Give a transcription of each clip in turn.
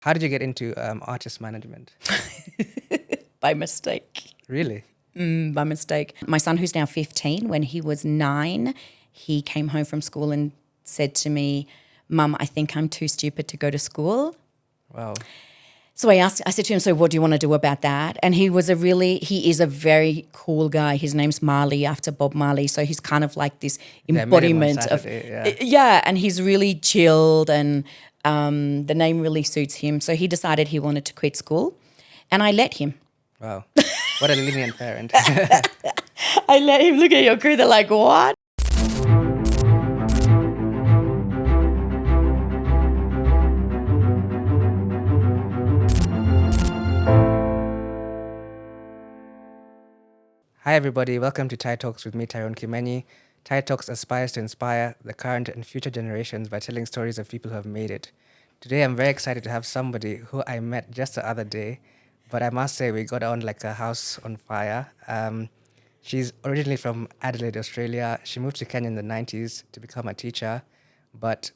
How did you get into artist management? By mistake. Really? By mistake. My son, who's now 15, when he was 9, he came home from school and said to me, "Mum, I think I'm too stupid to go to school." Wow. So I said to him, "So what do you want to do about that?" And he is a very cool guy. His name's Marley, after Bob Marley. So he's kind of like this embodiment of, and he's really chilled, and the name really suits him. So he decided he wanted to quit school, and I let him. Wow. What a lenient parent. I let him. Look at your crew. They're like, what? Hi, everybody. Welcome to Thai Talks with me, Tyrone Kimeni. Thai Talks aspires to inspire the current and future generations by telling stories of people who have made it. Today, I'm very excited to have somebody who I met just the other day, but I must say we got on like a house on fire. She's originally from Adelaide, Australia. She moved to Kenya in the 90s to become a teacher. But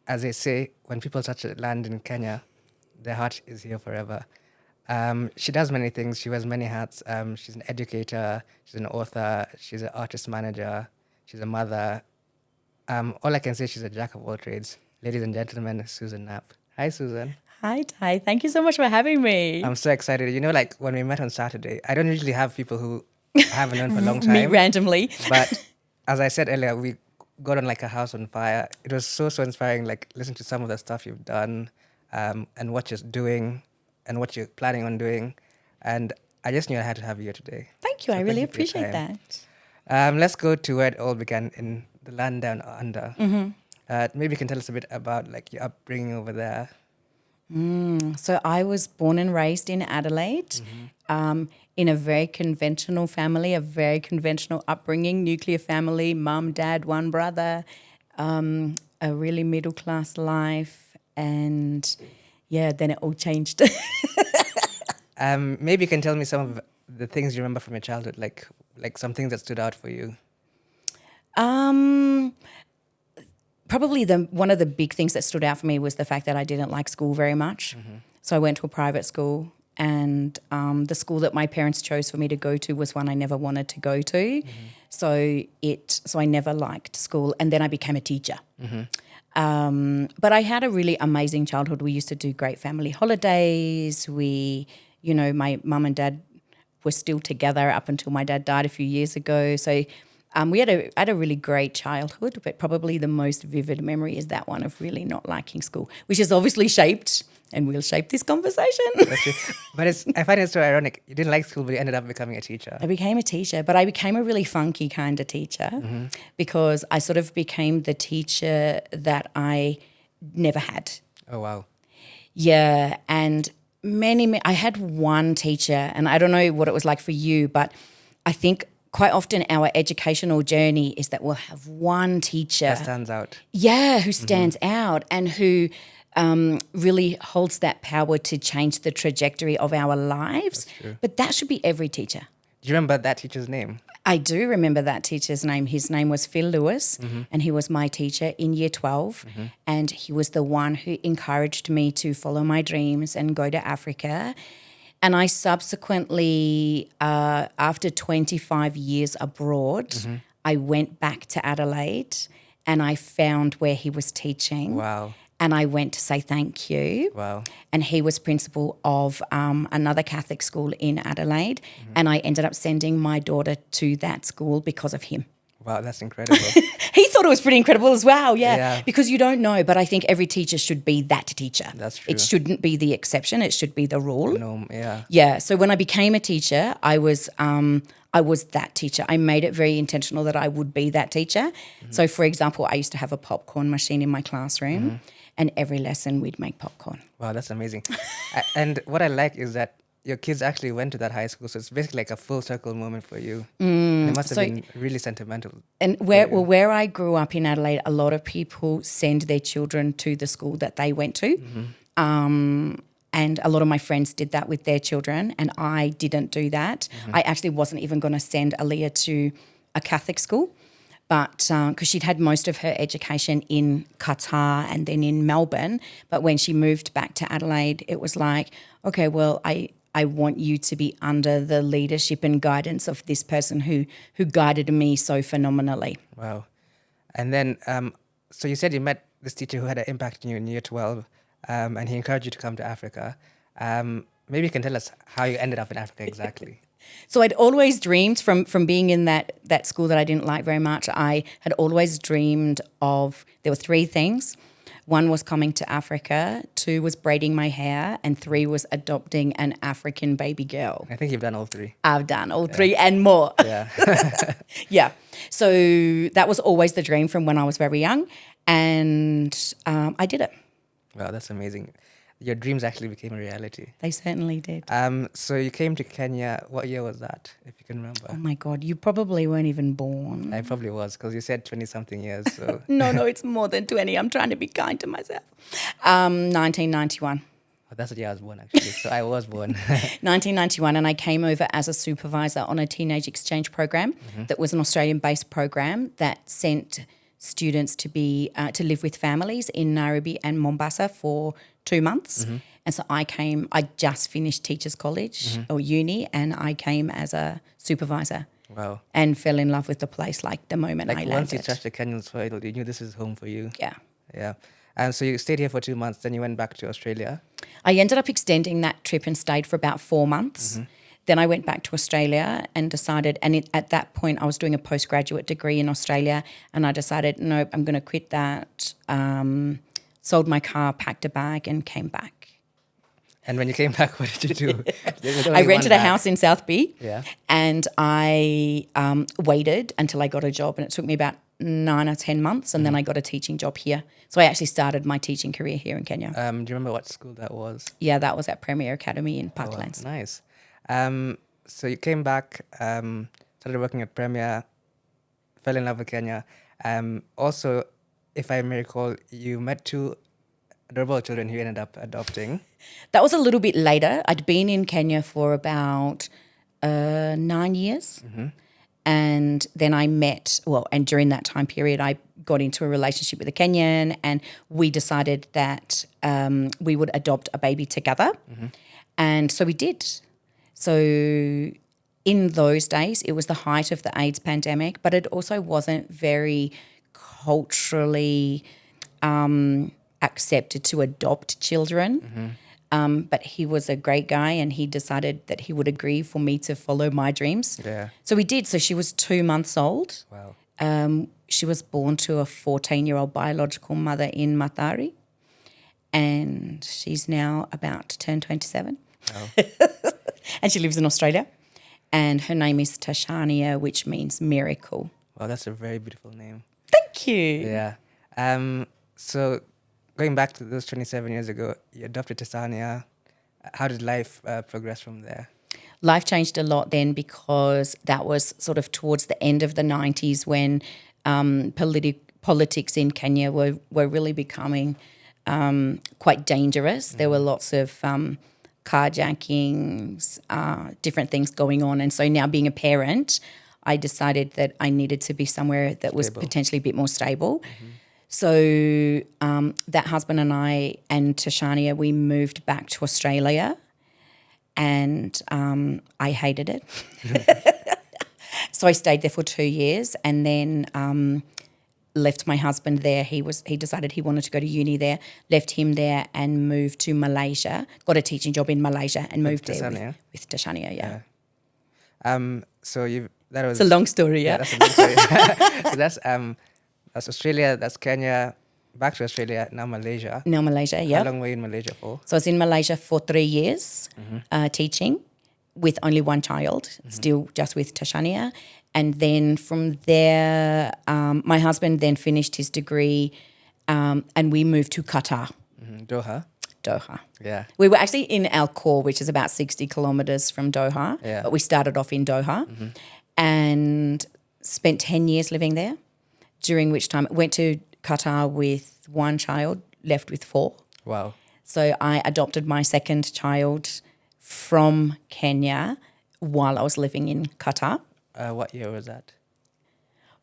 as they say, when people touch land in Kenya, their heart is here forever. She does many things. She wears many hats. She's an educator. She's an author. She's an artist manager. She's a mother. All I can say, she's a jack of all trades. Ladies and gentlemen, Susan Knapp. Hi, Susan. Hi, Ty. Thank you so much for having me. I'm so excited. You know, like when we met on Saturday, I don't usually have people who I haven't known for a long time. Me randomly. But as I said earlier, we got on like a house on fire. It was so inspiring, like listen to some of the stuff you've done and what you're doing and what you're planning on doing. And I just knew I had to have you here today. Thank you. I really appreciate that. Let's go to where it all began in the land down under. Maybe you can tell us a bit about like your upbringing over there. So I was born and raised in Adelaide, in a very conventional family, a very conventional upbringing, nuclear family, mum, dad, one brother, a really middle-class life. And yeah, then it all changed. Maybe you can tell me some of the things you remember from your childhood, like some things that stood out for you. Probably one of the big things that stood out for me was the fact that I didn't like school very much. So I went to a private school, and the school that my parents chose for me to go to was one I never wanted to go to. So I never liked school, and then I became a teacher. But I had a really amazing childhood. We used to do great family holidays. My mum and dad were still together up until my dad died a few years ago. So we had a really great childhood, but probably the most vivid memory is that one of really not liking school, which is obviously shaped and will shape this conversation. That's true. But I find it so ironic. You didn't like school, but you ended up becoming a teacher. I became a teacher, but I became a really funky kind of teacher because I sort of became the teacher that I never had. Oh, wow. Yeah, and I had one teacher, and I don't know what it was like for you, but I think quite often our educational journey is that we'll have one teacher That stands out. Yeah, who stands out and who really holds that power to change the trajectory of our lives. That's true. But that should be every teacher. Do you remember that teacher's name? I do remember that teacher's name. His name was Phil Lewis, and he was my teacher in year 12. And he was the one who encouraged me to follow my dreams and go to Africa. And I subsequently, after 25 years abroad, I went back to Adelaide and I found where he was teaching. Wow. And I went to say thank you. Wow. And he was principal of another Catholic school in Adelaide. And I ended up sending my daughter to that school because of him. Wow, that's incredible. He thought it was pretty incredible as well, yeah. Because you don't know, but I think every teacher should be that teacher. That's true. It shouldn't be the exception, it should be the rule. No, yeah. Yeah, so when I became a teacher, I was that teacher. I made it very intentional that I would be that teacher. So, for example, I used to have a popcorn machine in my classroom, and every lesson we'd make popcorn. Wow, that's amazing. And what I like is that your kids actually went to that high school, so it's basically like a full circle moment for you. It must have been really sentimental. And where I grew up in Adelaide, a lot of people send their children to the school that they went to. And a lot of my friends did that with their children, and I didn't do that. I actually wasn't even going to send Aaliyah to a Catholic school. But because she'd had most of her education in Qatar and then in Melbourne, but when she moved back to Adelaide, it was like, okay, well, I want you to be under the leadership and guidance of this person who guided me so phenomenally. Wow. And then, so you said you met this teacher who had an impact on you in year 12, and he encouraged you to come to Africa. Maybe you can tell us how you ended up in Africa exactly. So I'd always dreamed from being in that school that I didn't like very much. I had always dreamed of, there were three things. One was coming to Africa, two was braiding my hair, and three was adopting an African baby girl. I think you've done all three. I've done all three and more. Yeah. Yeah. So that was always the dream from when I was very young, and I did it. Wow, that's amazing. Your dreams actually became a reality. They certainly did. So you came to Kenya. What year was that, if you can remember? Oh my God, you probably weren't even born. I probably was, because you said 20-something years. So No, it's more than 20. I'm trying to be kind to myself. 1991. Oh, that's the year I was born, actually. So I was born. 1991, and I came over as a supervisor on a teenage exchange program that was an Australian-based program that sent students to live with families in Nairobi and Mombasa for 2 months. And so I just finished teachers college or uni, and I came as a supervisor. Wow. And fell in love with the place like the moment I Like landed. once you touched the Kenyan soil, you knew this is home for you. Yeah. Yeah. And so you stayed here for 2 months, then you went back to Australia. I ended up extending that trip and stayed for about 4 months. Then I went back to Australia and decided, at that point I was doing a postgraduate degree in Australia, and I decided, nope, I'm going to quit that. Sold my car, packed a bag and came back. And when you came back, what did you do? I rented a house in South B, Yeah. and I waited until I got a job, and it took me about 9 or 10 months, and then I got a teaching job here. So I actually started my teaching career here in Kenya. Do you remember what school that was? Yeah, that was at Premier Academy in Oh, wow. Parklands. Nice. So you came back, started working at Premier, fell in love with Kenya. Also, if I may recall, you met two adorable children who you ended up adopting. That was a little bit later. I'd been in Kenya for about 9 years. And then I met, and during that time period, I got into a relationship with a Kenyan, and we decided that we would adopt a baby together. And so we did. So in those days, it was the height of the AIDS pandemic, but it also wasn't very culturally accepted to adopt children. But he was a great guy, and he decided that he would agree for me to follow my dreams. Yeah. So we did. So she was 2 months old. Wow. She was born to a 14-year-old biological mother in Matari, and she's now about to turn 27. Wow. And she lives in Australia. And her name is Tashania, which means miracle. Wow, that's a very beautiful name. Thank you. Yeah. So going back to those 27 years ago, you adopted Tasania. How did life progress from there? Life changed a lot then, because that was sort of towards the end of the 90s when politics in Kenya were really becoming quite dangerous. There were lots of carjackings, different things going on. And so now, being a parent, I decided that I needed to be somewhere that was potentially a bit more stable. So that husband and I and Tashania, we moved back to Australia, and I hated it. So I stayed there for 2 years, and then left my husband there. He decided he wanted to go to uni there, left him there and moved to Malaysia, got a teaching job in Malaysia and moved there with Tashania, yeah. So that was... It's a long story, yeah. That's a long story. So that's Australia, that's Kenya, back to Australia, now Malaysia. Now Malaysia, yeah. How long were you in Malaysia for? So I was in Malaysia for 3 years teaching with only one child, still just with Tashania. And then from there, my husband then finished his degree and we moved to Qatar. Doha? Doha. Yeah. We were actually in Al Khor, which is about 60 kilometres from Doha, but we started off in Doha and spent 10 years living there, during which time I went to Qatar with one child, left with 4. Wow. So I adopted my second child from Kenya while I was living in Qatar. What year was that?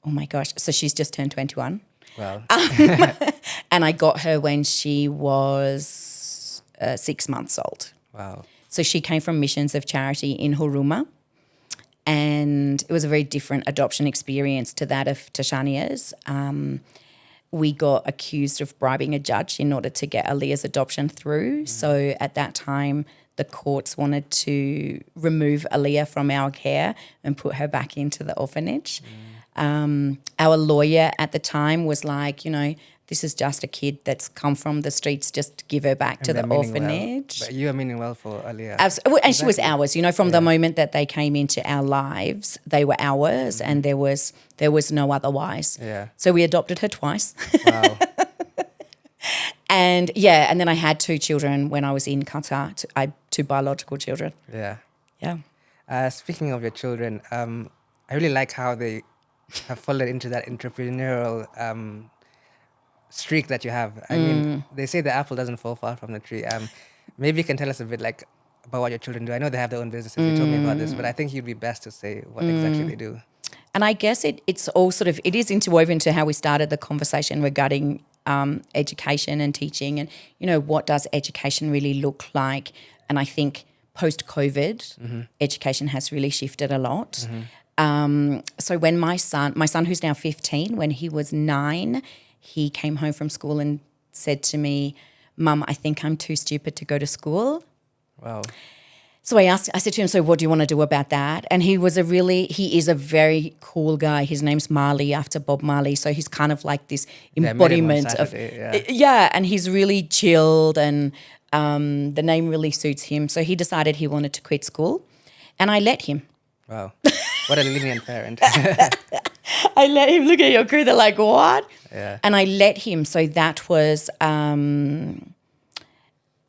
oh my gosh, so she's just turned 21. Wow. And I got her when she was 6 months old. Wow. So she came from Missions of Charity in Huruma, and it was a very different adoption experience to that of Tashania's. We got accused of bribing a judge in order to get Aaliyah's adoption through. So at that time, the courts wanted to remove Aaliyah from our care and put her back into the orphanage. Our lawyer at the time was like, this is just a kid that's come from the streets, just give her back to the orphanage. Well. But you are meaning well for Aaliyah. Absolutely. And she was ours, from the moment that they came into our lives, they were ours, and there was no otherwise. Yeah. So we adopted her twice. Wow. And then I had 2 children when I was in Qatar, 2 biological children. Yeah. Yeah. Speaking of your children, I really like how they have fallen into that entrepreneurial streak that you have. I mean, they say the apple doesn't fall far from the tree. Maybe you can tell us a bit about what your children do. I know they have their own businesses. You told me about this, but I think you'd be best to say what exactly they do. And I guess it's all it is interwoven to how we started the conversation regarding education and teaching, and what does education really look like. And I think post-COVID, education has really shifted a lot. So when my son who's now 15, when he was 9, he came home from school and said to me, "Mum, I think I'm too stupid to go to school." Wow. So I said to him, "So what do you want to do about that?" And he is a very cool guy. His name's Marley, after Bob Marley. So he's kind of like this embodiment of, and he's really chilled, and the name really suits him. So he decided he wanted to quit school, and I let him. Wow. What a lenient parent. I let him. Look at your crew. They're like, what? Yeah. And I let him. So that was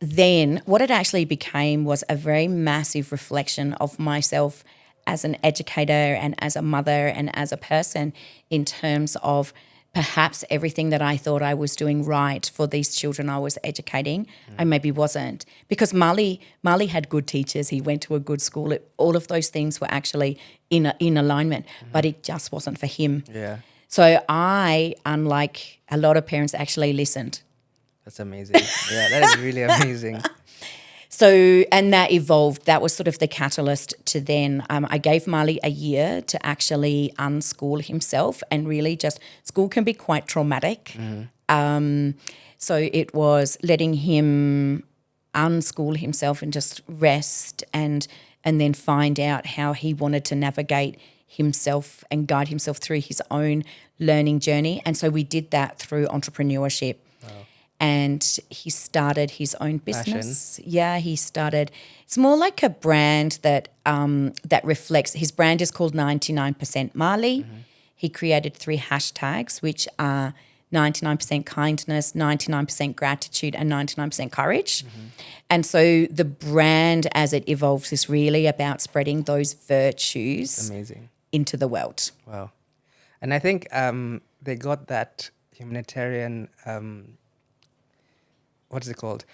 then what it actually became was a very massive reflection of myself as an educator and as a mother and as a person, in terms of perhaps everything that I thought I was doing right for these children I was educating, I maybe wasn't. Because Marley had good teachers. He went to a good school. All of those things were actually in alignment, but it just wasn't for him. Yeah. So I, unlike a lot of parents, actually listened. That's amazing. Yeah, that is really amazing. So, and that evolved. That was sort of the catalyst to then, I gave Marley a year to actually unschool himself, and really just, school can be quite traumatic. So it was letting him unschool himself and just rest, and then find out how he wanted to navigate himself and guide himself through his own learning journey. And so we did that through entrepreneurship. Wow. And he started his own business. Fashion. Yeah, he started. It's more like a brand that reflects. His brand is called 99% Marley. He created 3 hashtags, which are 99% kindness, 99% gratitude, and 99% courage. And so the brand, as it evolves, is really about spreading those virtues into the world. Wow. And I think they got that humanitarian, what is it called?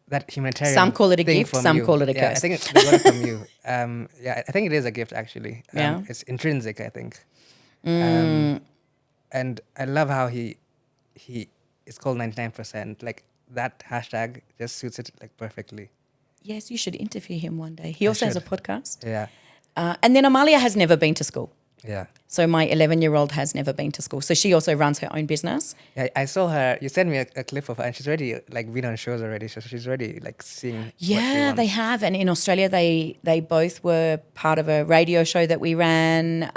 That humanitarian. Some call it a gift, some call it a curse. I think they got it from you. I think it is a gift, actually. Yeah. It's intrinsic, I think. And I love how he it's called 99%. Like, that hashtag just suits it like perfectly. Yes, you should interview him one day. He also has a podcast. Yeah. And then Amalia has never been to school. Yeah. So my 11-year-old has never been to school. So she also runs her own business. Yeah, I saw her. You sent me a clip of her, and she's already like been on shows already. So she's already like seeing. Yeah, they have. And in Australia, they both were part of a radio show that we ran.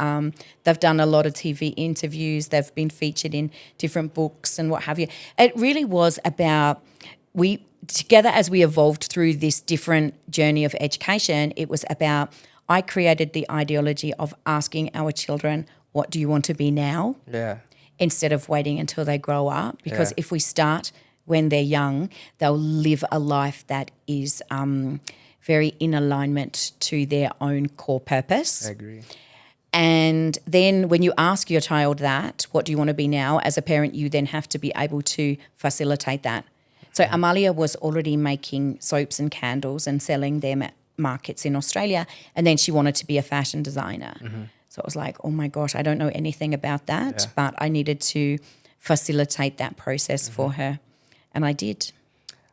They've done a lot of TV interviews. They've been featured in different books and what have you. It really was about together as we evolved through this different journey of education. It was about. I created the ideology of asking our children, what do you want to be now? Yeah. Instead of waiting until they grow up. Because if we start when they're young, they'll live a life that is very in alignment to their own core purpose. I agree. And then when you ask your child that, what do you want to be now? As a parent, you then have to be able to facilitate that. So Amalia was already making soaps and candles and selling them at markets in Australia, and then she wanted to be a fashion designer. So it was like, oh my gosh, I don't know anything about that, but I needed to facilitate that process for her. And I did.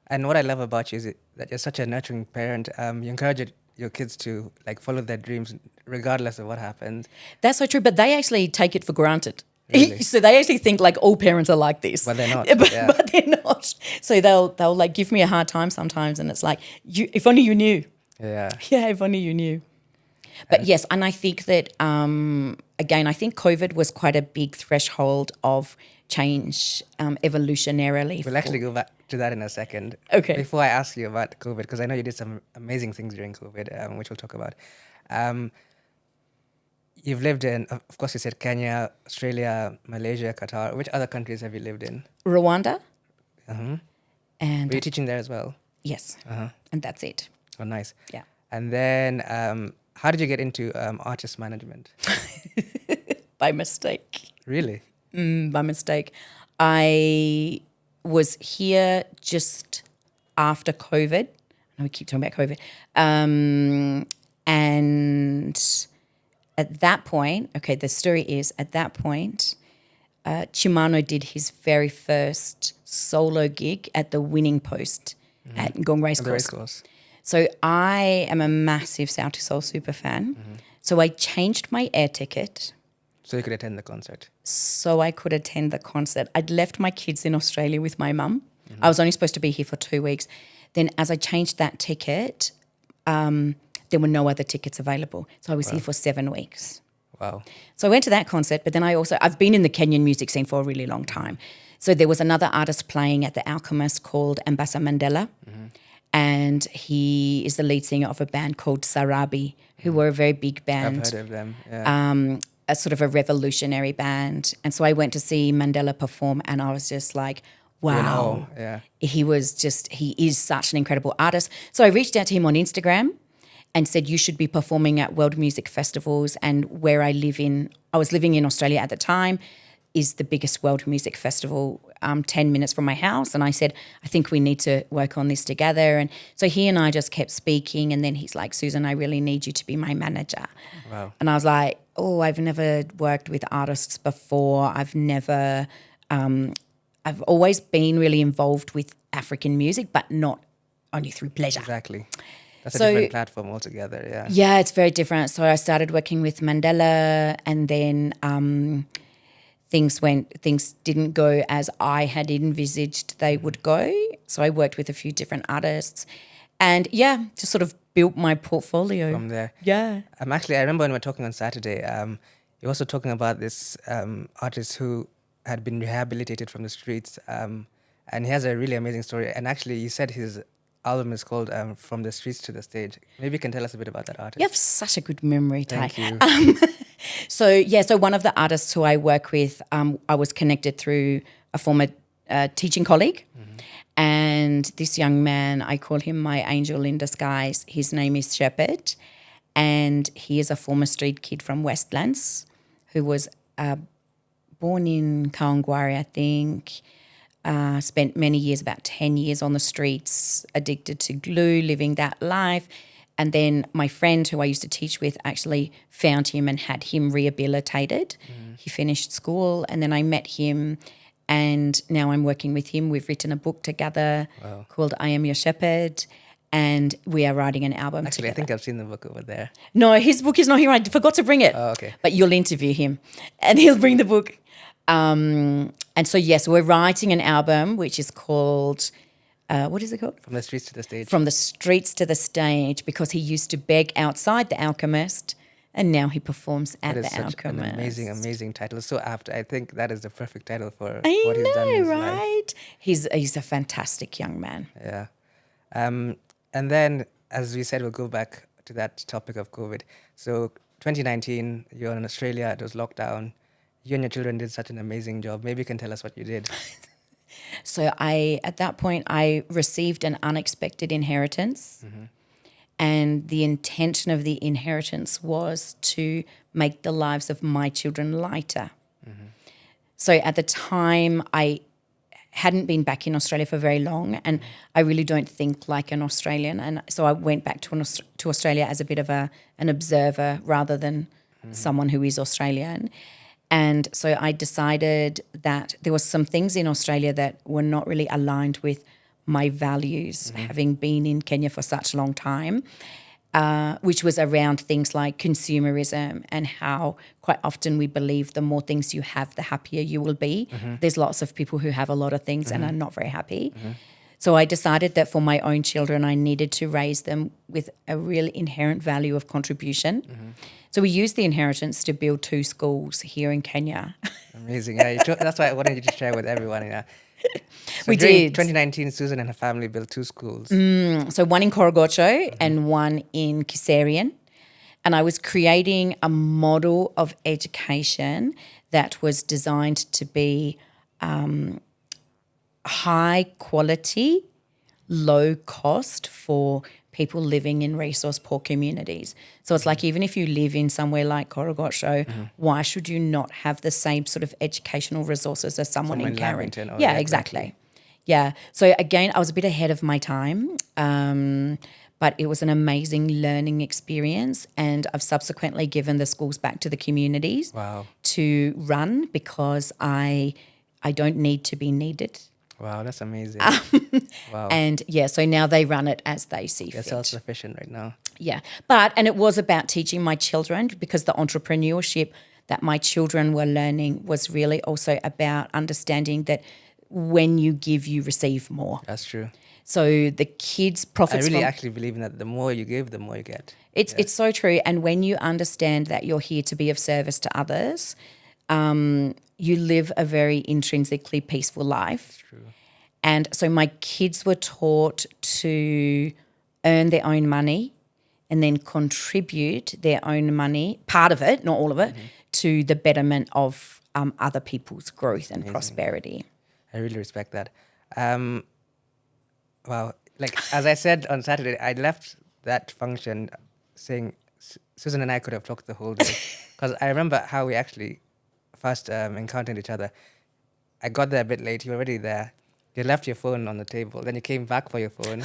And what I love about you is that you're such a nurturing parent. You encourage your kids to like follow their dreams regardless of what happens. That's so true. But they actually take it for granted. Really? So they actually think like all parents are like this. But they're not. But they're not. So they'll like give me a hard time sometimes, and it's like, if only you knew. Yeah. Yeah, if only you knew. But yes, and I think that, again, I think COVID was quite a big threshold of change evolutionarily. We'll actually go back to that in a second. Okay. Before I ask you about COVID, because I know you did some amazing things during COVID, which we'll talk about. You've lived in, of course, you said Kenya, Australia, Malaysia, Qatar. Which other countries have you lived in? Rwanda. Uh-huh. And Were you teaching there as well? yes. Uh-huh. And that's it. Oh, nice. Yeah. And then how did you get into artist management? By mistake. Really? By mistake. I was here just after COVID. I know we keep talking about COVID. And at that point, okay, the story is at that point, Chimano did his very first solo gig at the Winning Post at Ngong Racecourse. The racecourse. So I am a massive South to Soul super fan. So I changed my air ticket So you could attend the concert. so I could attend the concert. I'd left my kids in Australia with my mum. I was only supposed to be here for 2 weeks. Then as I changed that ticket, there were no other tickets available. So I was here for 7 weeks. Wow. So I went to that concert, but then I've been in the Kenyan music scene for a really long time. So there was another artist playing at the Alchemist called Ambassa Mandela. And he is the lead singer of a band called Sarabi, who were a very big band. I've heard of them. Yeah. A sort of a revolutionary band. And so I went to see Mandela perform, and I was just like, wow. Yeah. He is such an incredible artist. So I reached out to him on Instagram and said, you should be performing at world music festivals. And where I was living in Australia at the time, is the biggest world music festival 10 minutes from my house. And I said, I think we need to work on this together. And so he and I just kept speaking. And then he's like, Susan, I really need you to be my manager. Wow. And I was like, oh, I've never worked with artists before. I've always been really involved with African music, but not only through pleasure. Exactly. That's a different platform altogether, yeah. Yeah, it's very different. So I started working with Mandela, and then things didn't go as I had envisaged they would go. So I worked with a few different artists, and just sort of built my portfolio From there. Yeah. Actually, I remember when we were talking on Saturday, you're also talking about this artist who had been rehabilitated from the streets, and he has a really amazing story. And actually, you said his album is called From the Streets to the Stage. Maybe you can tell us a bit about that artist. You have such a good memory, Ty. Thank you. So one of the artists who I work with, I was connected through a former teaching colleague. And this young man, I call him my angel in disguise. His name is Shepherd, and he is a former street kid from Westlands who was born in Kawangware, I think, spent many years, about 10 years on the streets, addicted to glue, living that life. And then my friend who I used to teach with actually found him and had him rehabilitated. He finished school, and then I met him, and now I'm working with him. We've written a book together called I Am Your Shepherd, and we are writing an album Actually, together. I think I've seen the book over there. No, his book is not here. I forgot to bring it. Oh, okay. But you'll interview him and he'll bring the book. And so, yes, we're writing an album which is called, what is it called? From the Streets to the Stage. From the Streets to the Stage, because he used to beg outside the Alchemist and now he performs at That is the such Alchemist. an amazing, amazing title. So after, I think that is the perfect title for I what he's done in know, his life. right? He's a fantastic young man. Yeah. And then, as we said, we'll go back to that topic of COVID. So 2019, you're in Australia, it was lockdown. You and your children did such an amazing job. Maybe you can tell us what you did. So at that point, I received an unexpected inheritance. And the intention of the inheritance was to make the lives of my children lighter. So at the time, I hadn't been back in Australia for very long, and I really don't think like an Australian. And so I went back to Australia as a bit of an observer rather than someone who is Australian. And so I decided that there were some things in Australia that were not really aligned with my values, having been in Kenya for such a long time, which was around things like consumerism and how quite often we believe the more things you have, the happier you will be. There's lots of people who have a lot of things and are not very happy. So I decided that for my own children, I needed to raise them with a real inherent value of contribution. So we used the inheritance to build 2 schools here in Kenya. Amazing. Yeah, that's why I wanted you to share with everyone. Yeah. So We during did. 2019, Susan and her family built 2 schools. So one in Korogocho and one in Kiserian. And I was creating a model of education that was designed to be high quality, low cost for people living in resource poor communities. So it's like even if you live in somewhere like Korogocho, why should you not have the same sort of educational resources as someone in Karen? Lavington. Oh, Yeah, exactly. Yeah. So again, I was a bit ahead of my time, but it was an amazing learning experience, and I've subsequently given the schools back to the communities Wow. to run because I don't need to be needed. Wow, that's amazing. Wow. And yeah, so now they run it as they see You're fit. self-sufficient right now. Yeah. And it was about teaching my children, because the entrepreneurship that my children were learning was really also about understanding that when you give, you receive more. That's true. So the kids' I profits really from actually believe in that. The more you give, the more you get. it's so true. And when you understand that you're here to be of service to others, you live a very intrinsically peaceful life. True. And so my kids were taught to earn their own money and then contribute their own money, part of it, not all of it, to the betterment of other people's growth and prosperity. I really respect that. Wow. Like, as I said on Saturday, I left that function saying Susan and I could have talked the whole day. Because I remember how we actually first encountered each other. I got there a bit late. You were already there. You left your phone on the table. Then you came back for your phone.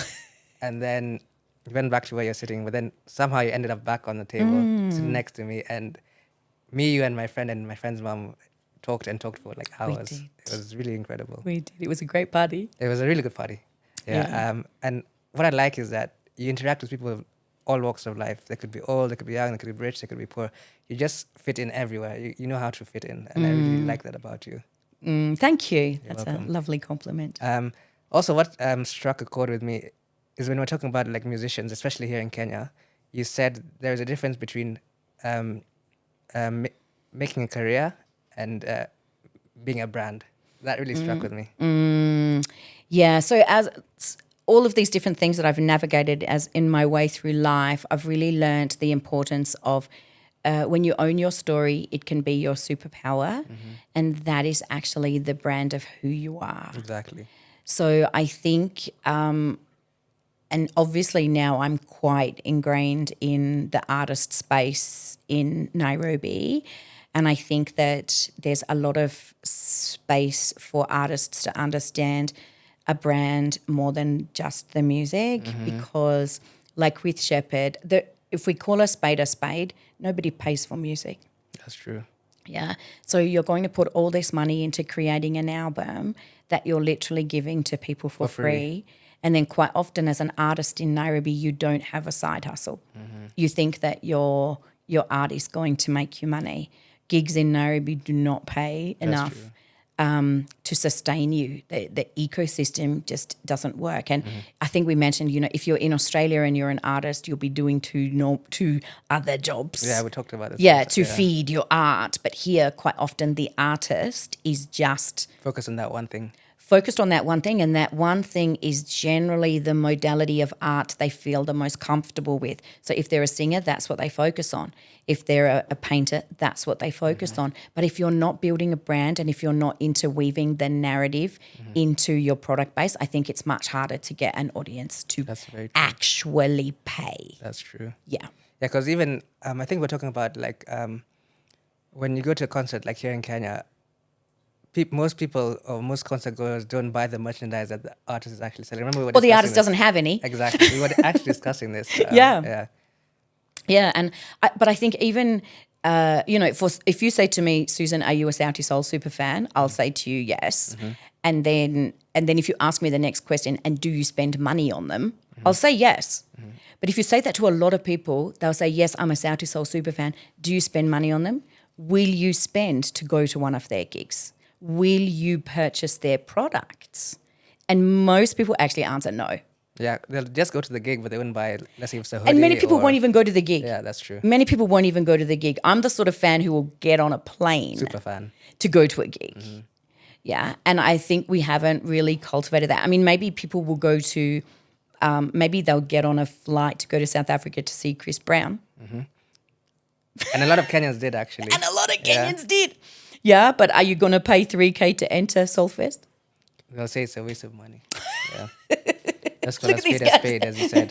And then you went back to where you're sitting. But then somehow you ended up back on the table, sitting next to me. And me, you, and my friend's mom talked for like hours. did. It was really incredible. We did. It was a great party. It was a really good party. Yeah. And what I like is that you interact with people of all walks of life. They could be old, they could be young, they could be rich, they could be poor. You just fit in everywhere. You know how to fit in. And I really like that about you. Thank you. That's welcome. a lovely compliment. Also, what struck a chord with me is when we're talking about like musicians, especially here in Kenya, you said there's a difference between making a career and being a brand. That really struck with me. Yeah, so as all of these different things that I've navigated as in my way through life, I've really learned the importance of when you own your story, it can be your superpower, and that is actually the brand of who you are. Exactly. So I think, and obviously now I'm quite ingrained in the artist space in Nairobi, and I think that there's a lot of space for artists to understand a brand more than just the music, because like with Shepherd, if we call a spade, nobody pays for music. That's true. Yeah. So you're going to put all this money into creating an album that you're literally giving to people for free. And then quite often as an artist in Nairobi, you don't have a side hustle. You think that your art is going to make you money. Gigs in Nairobi do not pay enough to sustain you. The ecosystem just doesn't work. And I think we mentioned, if you're in Australia and you're an artist, you'll be doing two other jobs. Yeah, we talked about this. Yeah, to feed your art. But here, quite often, the artist is just focus on that one thing. Focused on that one thing, and that one thing is generally the modality of art they feel the most comfortable with. So if they're a singer, that's what they focus on. If they're a painter, that's what they focus on. But if you're not building a brand and if you're not interweaving the narrative into your product base, I think it's much harder to get an audience to actually pay. That's true. Yeah. Yeah, because even I think we're talking about like when you go to a concert like here in Kenya, most people or most concert goers don't buy the merchandise that the artist is actually selling. Remember, we were Well, the discussing artist this. doesn't have any. Exactly. We were actually discussing this. Yeah, and but I think even if you say to me, Susan, are you a Sauti Soul super fan? I'll say to you, yes. And then if you ask me the next question, and do you spend money on them? I'll say yes. But if you say that to a lot of people, they'll say, yes, I'm a Sauti Soul super fan. Do you spend money on them? Will you spend to go to one of their gigs? Will you purchase their products? And most people actually answer no. Yeah, they'll just go to the gig, but they wouldn't buy, let's say, if it's a hoodie. And many people won't even go to the gig. Yeah, that's true. Many people won't even go to the gig. I'm the sort of fan who will get on a plane Super fan. to go to a gig. Yeah, and I think we haven't really cultivated that. I mean, maybe people will go to, maybe they'll get on a flight to go to South Africa to see Chris Brown. And a lot of Kenyans did, actually. And a lot of Kenyans did. Yeah, but are you going to pay $3,000 to enter Soulfest? They'll say it's a waste of money. Yeah. Let's call a spade, as you said.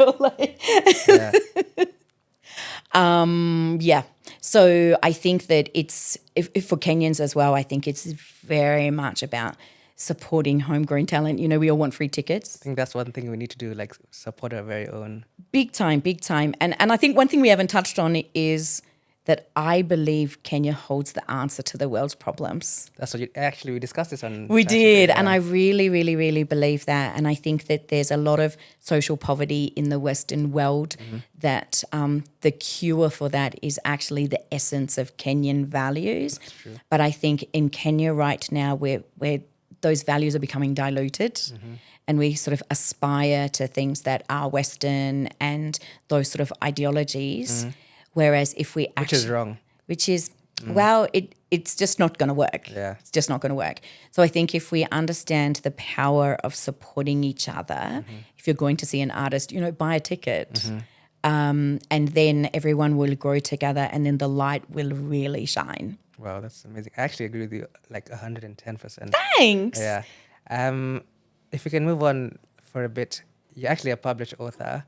Yeah. So I think that it's, if for Kenyans as well, I think it's very much about supporting homegrown talent. You know, we all want free tickets. I think that's one thing we need to do, like support our very own. Big time, big time. And I think one thing we haven't touched on is that I believe Kenya holds the answer to the world's problems. That's what we discussed this on. We did, yeah. and I really, really, really believe that. And I think that there's a lot of social poverty in the Western world that the cure for that is actually the essence of Kenyan values. That's true. But I think in Kenya right now, where those values are becoming diluted, and we sort of aspire to things that are Western and those sort of ideologies. Whereas if we actually... Which is wrong. Which is, well, it's just not going to work. Yeah. It's just not going to work. So I think if we understand the power of supporting each other, if you're going to see an artist, you know, buy a ticket. And then everyone will grow together and then the light will really shine. Wow, that's amazing. I actually agree with you like 110%. Thanks. Yeah. If we can move on for a bit, you're actually a published author.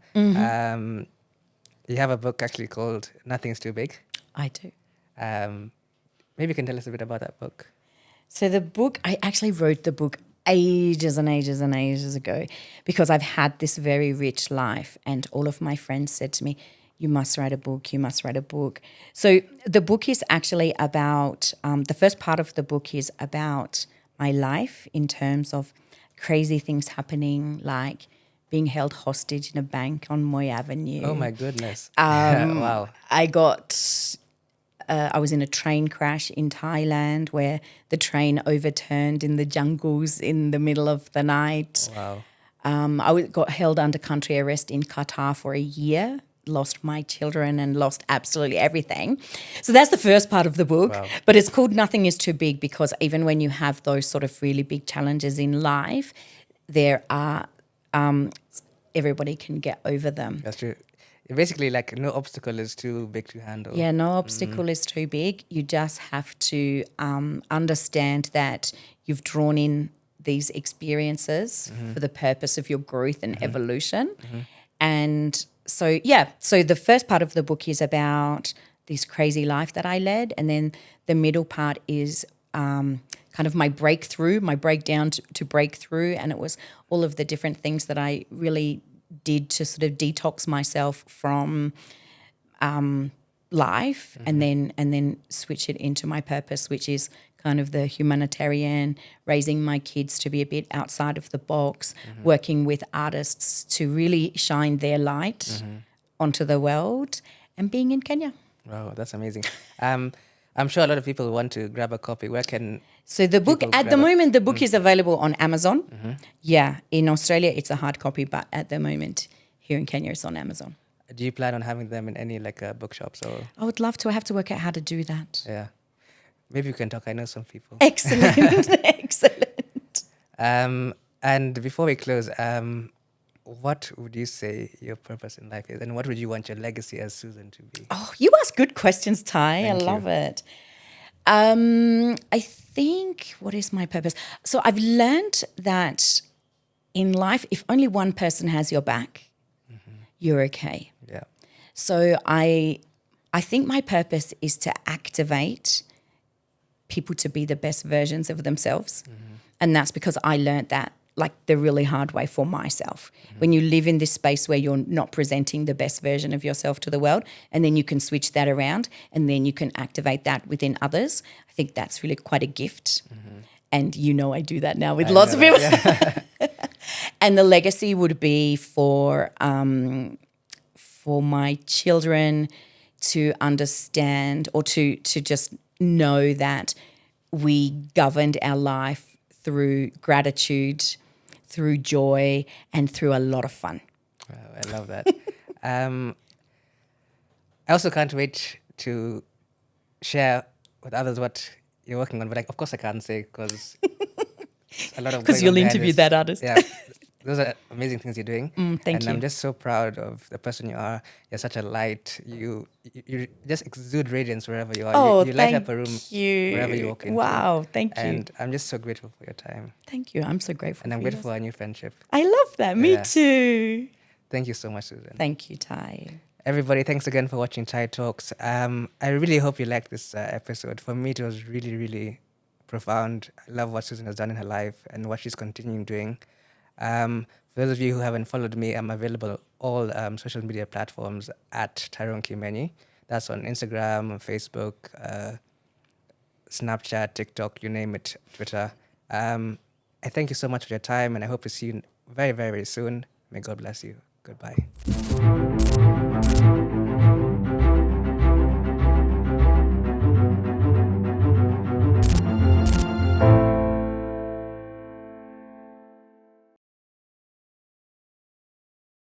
You have a book actually called Nothing's Too Big. I do. Maybe you can tell us a bit about that book. So the book, I actually wrote the book ages and ages and ages ago because I've had this very rich life and all of my friends said to me, you must write a book, you must write a book. So the book is actually about, the first part of the book is about my life in terms of crazy things happening, like being held hostage in a bank on Moy Avenue. Oh my goodness. Wow. I was in a train crash in Thailand where the train overturned in the jungles in the middle of the night. Wow. I got held under country arrest in Qatar for a year, lost my children and lost absolutely everything. So that's the first part of the book. Wow. But it's called Nothing is Too Big because even when you have those sort of really big challenges in life, there are everybody can get over them. That's true. Basically, like no obstacle is too big to handle. Yeah, no obstacle is too big. You just have to understand that you've drawn in these experiences for the purpose of your growth and evolution. And so, yeah, so the first part of the book is about this crazy life that I led. And then the middle part is kind of my breakthrough, my breakdown to breakthrough. And it was all of the different things that I really did to sort of detox myself from life and then switch it into my purpose, which is kind of the humanitarian, raising my kids to be a bit outside of the box, working with artists to really shine their light onto the world and being in Kenya. Wow, that's amazing. I'm sure a lot of people want to grab a copy. Where can So the book, at the moment, the book is available on Amazon. Yeah, in Australia, it's a hard copy, but at the moment, here in Kenya, it's on Amazon. Do you plan on having them in any like bookshops or? I would love to. I have to work out how to do that. Yeah, maybe you can talk. I know some people. Excellent, excellent. And before we close, what would you say your purpose in life is, and what would you want your legacy as Susan to be? Oh, you ask good questions, Ty. Thank I love you. it. I think, what is my purpose? So I've learned that in life, if only one person has your back, you're okay. Yeah. So I think my purpose is to activate people to be the best versions of themselves. And that's because I learned that like the really hard way for myself. When you live in this space where you're not presenting the best version of yourself to the world, and then you can switch that around and then you can activate that within others, I think that's really quite a gift. And I do that now with lots of people. Yeah. And the legacy would be for my children to understand, or to just know that we governed our life through gratitude, through joy, and through a lot of fun. Wow, I love that. I also can't wait to share with others what you're working on, but of course I can't say because a lot of Because you'll interview that artist. Yeah, those are amazing things you're doing. Thank you. I'm just so proud of the person you are. You're such a light. You just exude radiance wherever you are. Oh, you light up a thank room you. wherever you walk into. Wow, thank you. And I'm just so grateful for your time. Thank you. I'm so grateful. And I'm for grateful yours. for our new friendship. I love that. Me Yeah. too. Thank you so much, Susan. Thank you, Ty. Everybody, thanks again for watching Thai Talks. I really hope you liked this episode. For me, it was really, really profound. I love what Susan has done in her life and what she's continuing doing. For those of you who haven't followed me, I'm available on all social media platforms at Tyrone Kimeni. That's on Instagram, Facebook, Snapchat, TikTok, you name it, Twitter. I thank you so much for your time, and I hope to see you very, very, very soon. May God bless you. Goodbye.